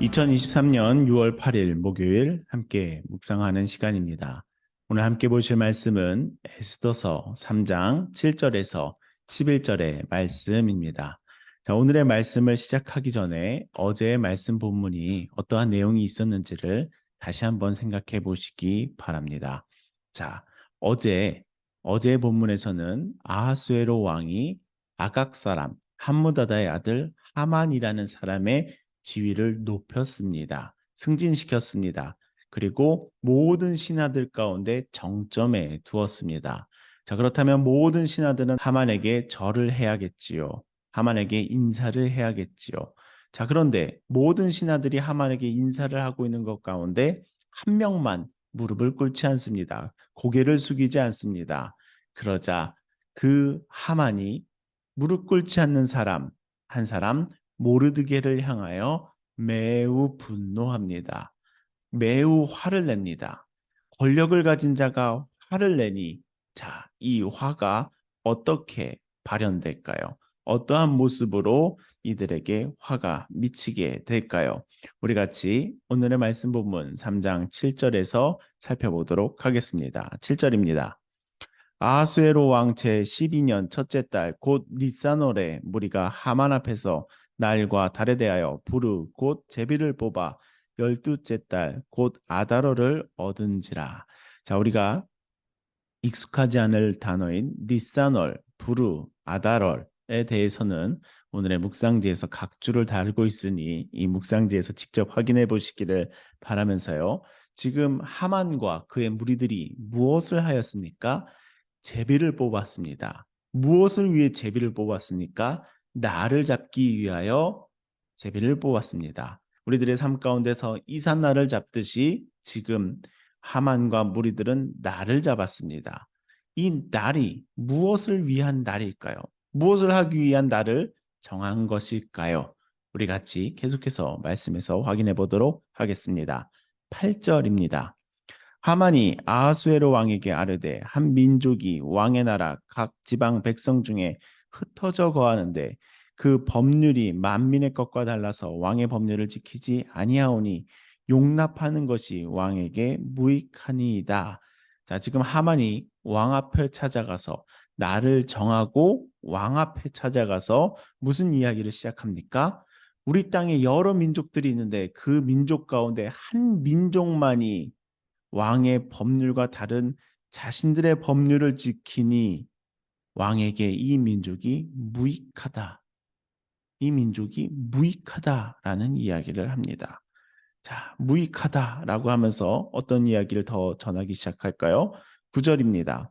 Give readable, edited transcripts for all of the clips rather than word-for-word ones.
2023년 6월 8일 목요일 함께 묵상하는 시간입니다. 오늘 함께 보실 말씀은 에스더서 3장 7절에서 11절의 말씀입니다. 자, 오늘의 말씀을 시작하기 전에 어제의 말씀 본문이 어떠한 내용이 있었는지를 다시 한번 생각해 보시기 바랍니다. 자, 어제 본문에서는 아하수에로 왕이 아각 사람 함무다다의 아들 하만이라는 사람의 지위를 높였습니다. 승진시켰습니다. 그리고 모든 신하들 가운데 정점에 두었습니다. 자, 그렇다면 모든 신하들은 하만에게 절을 해야겠지요. 하만에게 인사를 해야겠지요. 자, 그런데 모든 신하들이 하만에게 인사를 하고 있는 것 가운데 한 명만 무릎을 꿇지 않습니다. 고개를 숙이지 않습니다. 그러자 그 하만이 무릎 꿇지 않는 사람, 한 사람 모르드게를 향하여 매우 분노합니다. 매우 화를 냅니다. 권력을 가진 자가 화를 내니, 자, 이 화가 어떻게 발현될까요? 어떠한 모습으로 이들에게 화가 미치게 될까요? 우리 같이 오늘의 말씀 본문 3장 7절에서 살펴보도록 하겠습니다. 7절입니다. 아하수에로 왕 제12년 첫째 달 곧 니산월에 무리가 하만 앞에서 날과 달에 대하여 부르 곧 제비를 뽑아 12째 달 곧 아다러를 얻은지라. 자, 우리가 익숙하지 않을 단어인 니산월, 부르, 아다럴에 대해서는 오늘의 묵상지에서 각주를 달고 있으니 이 묵상지에서 직접 확인해 보시기를 바라면서요. 지금 하만과 그의 무리들이 무엇을 하였습니까? 제비를 뽑았습니다. 무엇을 위해 제비를 뽑았습니까? 나를 잡기 위하여 제비를 뽑았습니다. 우리들의 삶 가운데서 이삿날을 잡듯이 지금 하만과 무리들은 날을 잡았습니다. 이 날이 무엇을 위한 날일까요? 무엇을 하기 위한 날을 정한 것일까요? 우리 같이 계속해서 말씀에서 확인해 보도록 하겠습니다. 8절입니다. 하만이 아하수에로 왕에게 아뢰되 한 민족이 왕의 나라 각 지방 백성 중에 흩어져 거하는데 그 법률이 만민의 것과 달라서 왕의 법률을 지키지 아니하오니 용납하는 것이 왕에게 무익하니이다. 자, 지금 하만이 왕 앞에 찾아가서 나를 정하고 왕 앞에 찾아가서 무슨 이야기를 시작합니까? 우리 땅에 여러 민족들이 있는데 그 민족 가운데 한 민족만이 왕의 법률과 다른 자신들의 법률을 지키니 왕에게 이 민족이 무익하다. 이 민족이 무익하다라는 이야기를 합니다. 자, 무익하다라고 하면서 어떤 이야기를 더 전하기 시작할까요? 9절입니다.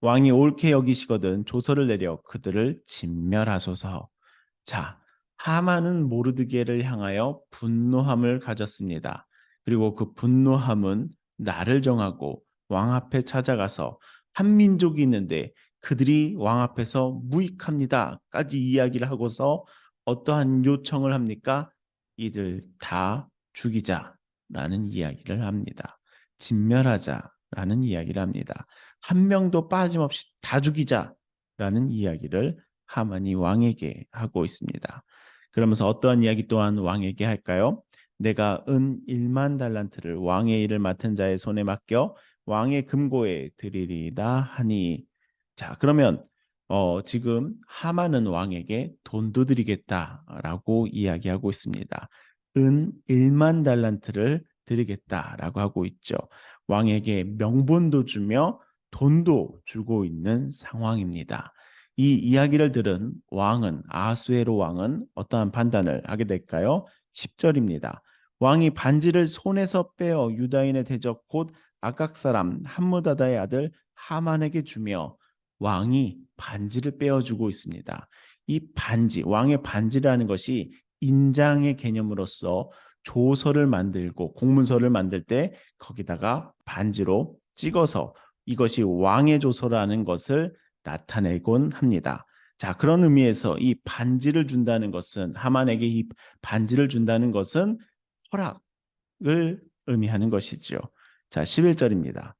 왕이 옳게 여기시거든 조서를 내려 그들을 진멸하소서. 자, 하만은 모르드게를 향하여 분노함을 가졌습니다. 그리고 그 분노함은 나를 정하고 왕 앞에 찾아가서 한 민족이 있는데 그들이 왕 앞에서 무익합니다까지 이야기를 하고서 어떠한 요청을 합니까? 이들 다 죽이자라는 이야기를 합니다. 진멸하자라는 이야기를 합니다. 한 명도 빠짐없이 다 죽이자라는 이야기를 하만이 왕에게 하고 있습니다. 그러면서 어떠한 이야기 또한 왕에게 할까요? 내가 은 1만 달란트를 왕의 일을 맡은 자의 손에 맡겨 왕의 금고에 드리리다 하니. 자, 그러면 지금 하만은 왕에게 돈도 드리겠다라고 이야기하고 있습니다. 은 1만 달란트를 드리겠다라고 하고 있죠. 왕에게 명분도 주며 돈도 주고 있는 상황입니다. 이 이야기를 들은 왕은 아하수에로 왕은 어떠한 판단을 하게 될까요? 10절입니다. 왕이 반지를 손에서 빼어 유다인의 대적 곧 아각 사람 함무다다의 아들 하만에게 주며 왕이 반지를 빼어주고 있습니다. 이 반지, 왕의 반지라는 것이 인장의 개념으로서 조서를 만들고 공문서를 만들 때 거기다가 반지로 찍어서 이것이 왕의 조서라는 것을 나타내곤 합니다. 자, 그런 의미에서 이 반지를 준다는 것은 하만에게 이 반지를 준다는 것은 허락을 의미하는 것이죠. 자, 11절입니다.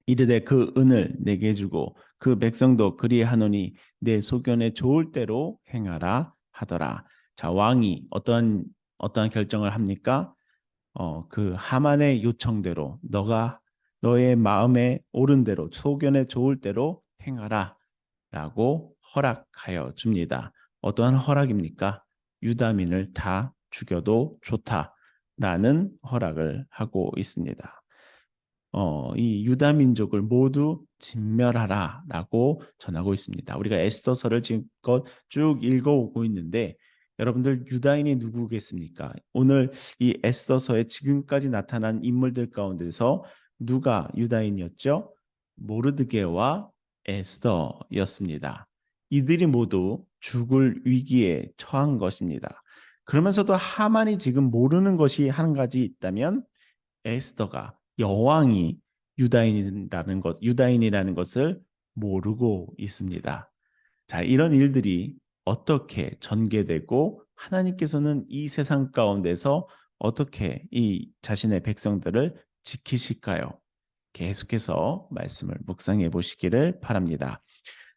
이르되 그 은을 내게 주고 그 백성도 그리하노니 내 소견에 좋을 대로 행하라 하더라. 자, 왕이 어떤 어떠한 결정을 합니까? 그 하만의 요청대로 너의 마음에 옳은 대로 소견에 좋을 대로 행하라 라고 허락하여 줍니다. 어떠한 허락입니까? 유다민을 다 죽여도 좋다라는 허락을 하고 있습니다. 이 유다 민족을 모두 진멸하라라고 전하고 있습니다. 우리가 에스더서를 지금껏 쭉 읽어오고 있는데 여러분들 유다인이 누구겠습니까? 오늘 이 에스더서에 지금까지 나타난 인물들 가운데서 누가 유다인이었죠? 모르드게와 에스더였습니다. 이들이 모두 죽을 위기에 처한 것입니다. 그러면서도 하만이 지금 모르는 것이 한 가지 있다면 에스더가 여왕이 유다인이라는 것을 모르고 있습니다. 자, 이런 일들이 어떻게 전개되고 하나님께서는 이 세상 가운데서 어떻게 이 자신의 백성들을 지키실까요? 계속해서 말씀을 묵상해 보시기를 바랍니다.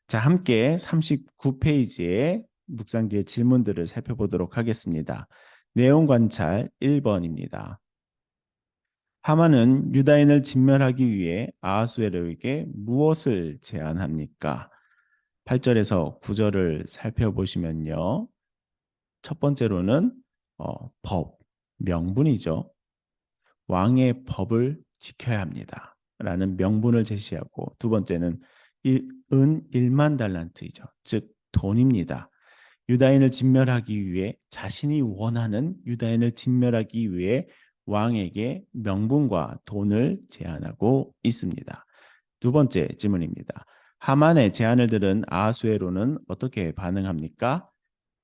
자, 함께 39페이지의 묵상지의 질문들을 살펴보도록 하겠습니다. 내용 관찰 1번입니다. 하만은 유다인을 진멸하기 위해 아하수에로에게 무엇을 제안합니까? 8절에서 9절을 살펴보시면요. 첫 번째로는 법, 명분이죠. 왕의 법을 지켜야 합니다. 라는 명분을 제시하고 두 번째는 은 1만 달란트이죠. 즉 돈입니다. 유다인을 진멸하기 위해 자신이 원하는 유다인을 진멸하기 위해 왕에게 명분과 돈을 제안하고 있습니다. 두 번째 질문입니다. 하만의 제안을 들은 아하수에로는 어떻게 반응합니까?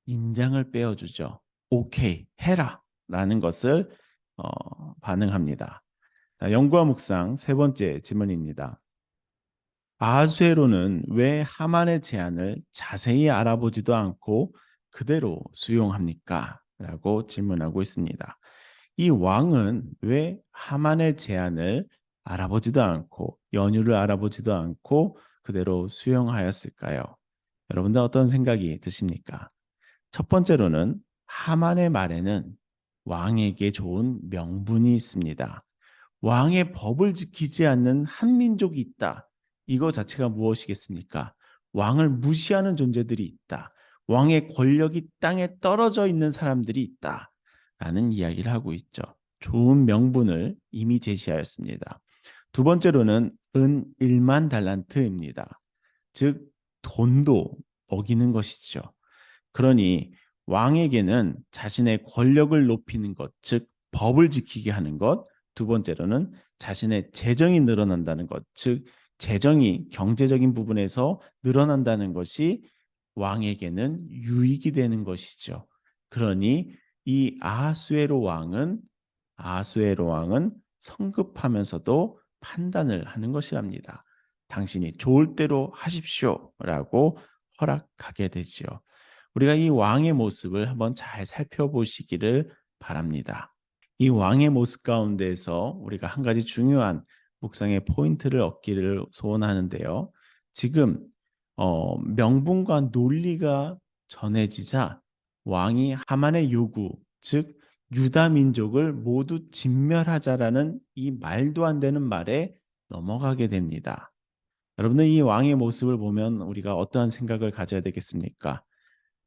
인장을 빼어주죠. 오케이, 해라 라는 것을 반응합니다. 자, 연구와 묵상 세 번째 질문입니다. 아하수에로는 왜 하만의 제안을 자세히 알아보지도 않고 그대로 수용합니까? 라고 질문하고 있습니다. 이 왕은 왜 하만의 제안을 알아보지도 않고 연유를 알아보지도 않고 그대로 수용하였을까요? 여러분들 어떤 생각이 드십니까? 첫 번째로는 하만의 말에는 왕에게 좋은 명분이 있습니다. 왕의 법을 지키지 않는 한 민족이 있다. 이거 자체가 무엇이겠습니까? 왕을 무시하는 존재들이 있다. 왕의 권력이 땅에 떨어져 있는 사람들이 있다. 라는 이야기를 하고 있죠. 좋은 명분을 이미 제시하였습니다. 두 번째로는 은 1만 달란트입니다. 즉 돈도 먹이는 것이죠. 그러니 왕에게는 자신의 권력을 높이는 것, 즉 법을 지키게 하는 것, 두 번째로는 자신의 재정이 늘어난다는 것, 즉 재정이 경제적인 부분에서 늘어난다는 것이 왕에게는 유익이 되는 것이죠. 그러니 이 아하수에로 왕은 성급하면서도 판단을 하는 것이랍니다. 당신이 좋을 대로 하십시오라고 허락하게 되지요. 우리가 이 왕의 모습을 한번 잘 살펴보시기를 바랍니다. 이 왕의 모습 가운데에서 우리가 한 가지 중요한 묵상의 포인트를 얻기를 소원하는데요. 지금 명분과 논리가 전해지자 왕이 하만의 요구, 즉 유다 민족을 모두 진멸하자라는 이 말도 안 되는 말에 넘어가게 됩니다. 여러분들 이 왕의 모습을 보면 우리가 어떠한 생각을 가져야 되겠습니까?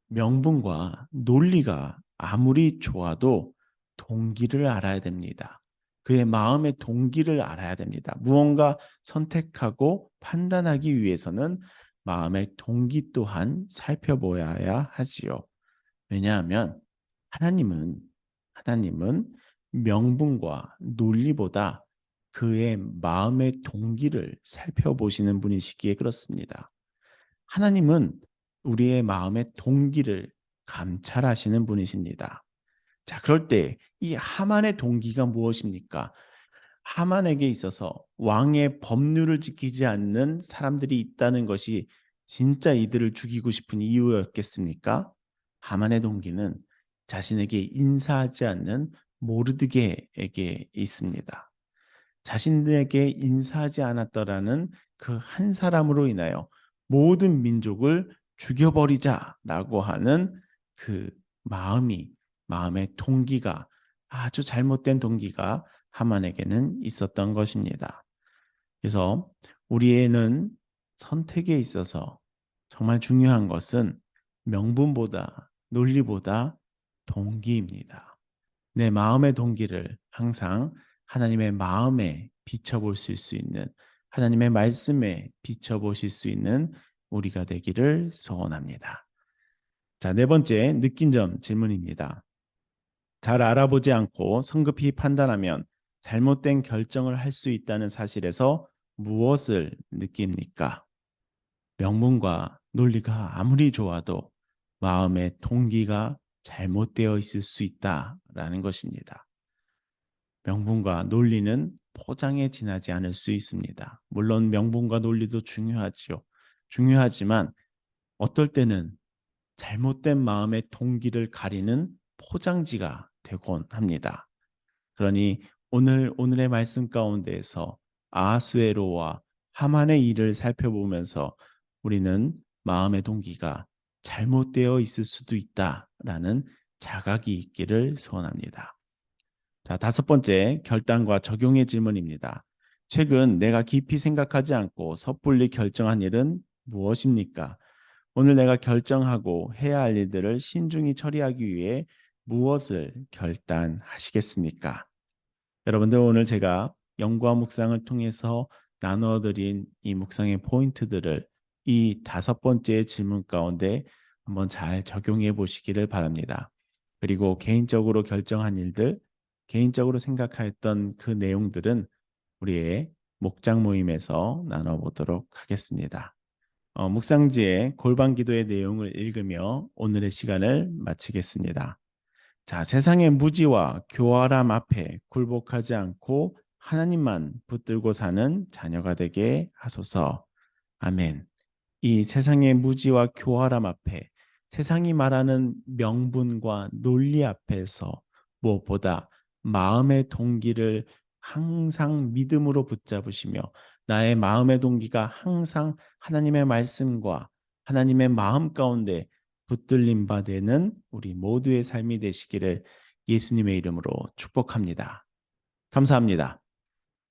명분과 논리가 아무리 좋아도 동기를 알아야 됩니다. 그의 마음의 동기를 알아야 됩니다. 무언가 선택하고 판단하기 위해서는 마음의 동기 또한 살펴보아야 하지요. 왜냐하면 하나님은 명분과 논리보다 그의 마음의 동기를 살펴보시는 분이시기에 그렇습니다. 하나님은 우리의 마음의 동기를 감찰하시는 분이십니다. 자, 그럴 때 이 하만의 동기가 무엇입니까? 하만에게 있어서 왕의 법률을 지키지 않는 사람들이 있다는 것이 진짜 이들을 죽이고 싶은 이유였겠습니까? 하만의 동기는 자신에게 인사하지 않는 모르드게에게 있습니다. 자신에게 인사하지 않았더라는 그 한 사람으로 인하여 모든 민족을 죽여버리자라고 하는 그 마음이 마음의 동기가 아주 잘못된 동기가 하만에게는 있었던 것입니다. 그래서 우리에는 선택에 있어서 정말 중요한 것은 명분보다 논리보다 동기입니다. 내 마음의 동기를 항상 하나님의 마음에 비춰볼 수 있는, 하나님의 말씀에 비춰보실 수 있는 우리가 되기를 소원합니다. 자, 네 번째 느낀 점 질문입니다. 잘 알아보지 않고 성급히 판단하면 잘못된 결정을 할 수 있다는 사실에서 무엇을 느낍니까? 명분과 논리가 아무리 좋아도 마음의 동기가 잘못되어 있을 수 있다라는 것입니다. 명분과 논리는 포장에 지나지 않을 수 있습니다. 물론 명분과 논리도 중요하지요. 중요하지만 어떨 때는 잘못된 마음의 동기를 가리는 포장지가 되곤 합니다. 그러니 오늘의 말씀 가운데에서 아하수에로와 하만의 일을 살펴보면서 우리는 마음의 동기가 잘못되어 있을 수도 있다라는 자각이 있기를 소원합니다. 자, 다섯 번째 결단과 적용의 질문입니다. 최근 내가 깊이 생각하지 않고 섣불리 결정한 일은 무엇입니까? 오늘 내가 결정하고 해야 할 일들을 신중히 처리하기 위해 무엇을 결단하시겠습니까? 여러분들 오늘 제가 영과 묵상을 통해서 나누어드린 이 묵상의 포인트들을 이 다섯 번째 질문 가운데 한번 잘 적용해 보시기를 바랍니다. 그리고 개인적으로 결정한 일들, 개인적으로 생각했던 그 내용들은 우리의 목장 모임에서 나눠보도록 하겠습니다. 묵상지의 골방 기도의 내용을 읽으며 오늘의 시간을 마치겠습니다. 자, 세상의 무지와 교활함 앞에 굴복하지 않고 하나님만 붙들고 사는 자녀가 되게 하소서. 아멘. 이 세상의 무지와 교활함 앞에 세상이 말하는 명분과 논리 앞에서 무엇보다 마음의 동기를 항상 믿음으로 붙잡으시며 나의 마음의 동기가 항상 하나님의 말씀과 하나님의 마음 가운데 붙들림 바 되는 우리 모두의 삶이 되시기를 예수님의 이름으로 축복합니다. 감사합니다.